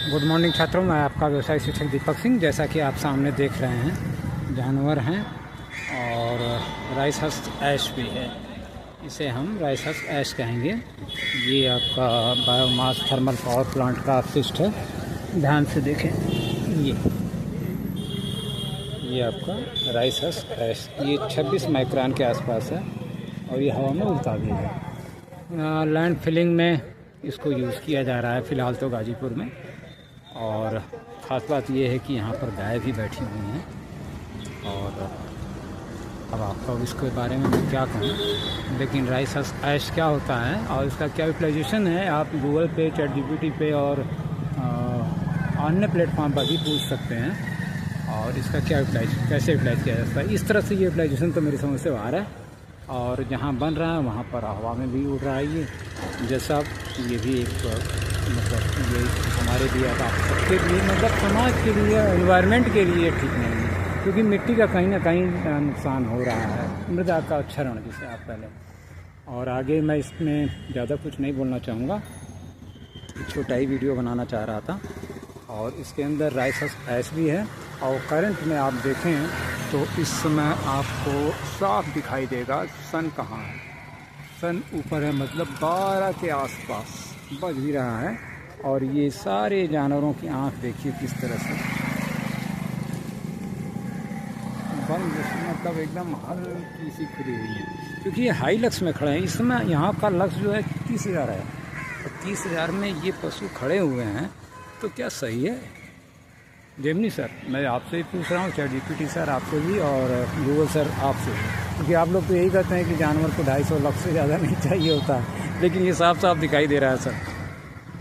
Good morning छात्रों, मैं आपका व्यवसाय शिक्षक दीपक सिंह। जैसा कि आप सामने देख रहे हैं, जानवर हैं और राइस हस्क ऐश भी है। इसे हम राइस हस्क ऐश कहेंगे। ये आपका बायोमास थर्मल पावर प्लांट का अपशिष्ट है। ध्यान से देखें, ये आपका राइस हस्क ऐश, ये 26 माइक्रोन के आसपास है और ये हवा में उड़ता भी है। लैंड फिलिंग में इसको यूज़ किया जा रहा है फ़िलहाल तो गाज़ीपुर में। और ख़ास बात यह है कि यहाँ पर गाय भी बैठी हुई हैं। और अब आपको इसके बारे में मैं क्या कहूँ, लेकिन राइस हस्क ऐश क्या होता है और इसका क्या यूटिलाइजेशन है, आप गूगल पे, चैट जीपीटी पे और अन्य प्लेटफॉर्म पर भी पूछ सकते हैं। और इसका क्या कैसे यूटिलाइज किया जाता है, इस तरह से ये यूटिलाइजेशन तो मेरी समझ से बाहर है। और जहाँ बन रहा है वहाँ पर हवा में भी उड़ रहा है ये जैसा। ये भी एक मतलब ये हमारे लिए, आप सबके लिए, मतलब समाज के लिए, एनवायरनमेंट के लिए ठीक नहीं है, क्योंकि मिट्टी का कहीं ना कहीं नुकसान हो रहा है, मृदा का क्षरण जिसे आप पहले। और आगे मैं इसमें ज़्यादा कुछ नहीं बोलना चाहूँगा, छोटा ही वीडियो बनाना चाह रहा था। और इसके अंदर राइस हस्क ऐश भी है। और करंट में आप देखें तो इस समय आपको साफ दिखाई देगा सन कहाँ है। सन ऊपर है, मतलब 12 के आसपास बज भी रहा है। और ये सारे जानवरों की आंख देखिए किस तरह से बंद, मतलब एकदम हल्की सी खुली हुई है, क्योंकि ये हाई लक्स में खड़े हैं। इस समय यहाँ का लक्स जो है 30,000 है, और 30,000 में ये पशु खड़े हुए हैं, तो क्या सही है? जेमिनी सर, मैं आपसे ही पूछ रहा हूँ, चैट जीपीटी सर आपसे भी, और गूगल सर आपसे भी, क्योंकि आप लोग तो यही कहते हैं कि जानवर को 250 लक्स से ज़्यादा नहीं चाहिए होता, लेकिन ये साफ साफ दिखाई दे रहा है सर।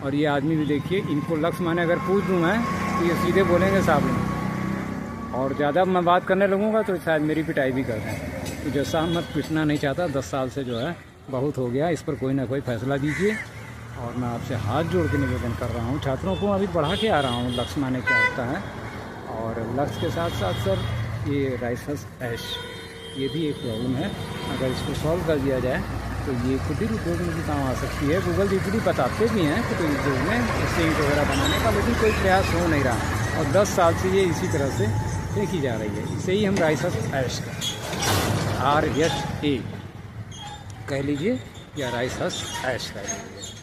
और ये आदमी भी देखिए, इनको लक्स माने अगर पूछ दूँ मैं तो ये सीधे बोलेंगे साहब नहीं। और ज़्यादा मैं बात करने लगूँगा तो शायद मेरी पिटाई भी कर दें। तो जैसा मैं पूछना नहीं चाहता, 10 साल से जो है बहुत हो गया, इस पर कोई ना कोई फैसला दीजिए। और मैं आपसे हाथ जोड़ के निवेदन कर रहा हूँ, छात्रों को अभी पढ़ा के आ रहा हूँ लक्स माने क्या होता है। और लक्स के साथ साथ सर ये राइस हस्क ऐश, ये भी एक प्रॉब्लम है। अगर इसको सॉल्व कर दिया जाए तो ये कुटीर उद्योग में भी काम आ सकती है। गूगल जीपीटी बताते भी हैं कुटीर उद्योग में इससे ईंट वगैरह बनाने का, लेकिन कोई प्रयास हो नहीं रहा। और 10 साल से ये इसी तरह से देखी जा रही है। इसे ही हम राइस हस्क ऐश RHA कह लीजिए या राइस हस्क ऐश कह लीजिए।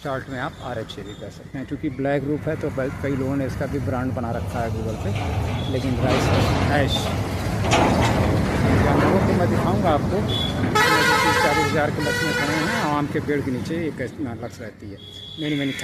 शॉर्ट में आप RHA भी कह सकते हैं, क्योंकि ब्लैक ग्रुप है तो कई लोगों ने इसका भी ब्रांड बना रखा है गूगल पे। लेकिन राइस हस्क ऐश जानवरों को मैं दिखाऊंगा आपको। 30-40 हज़ार के लक्ष्य में खड़े हैं, आम के पेड़ के नीचे एक लक्ष्य रहती है। Many many thank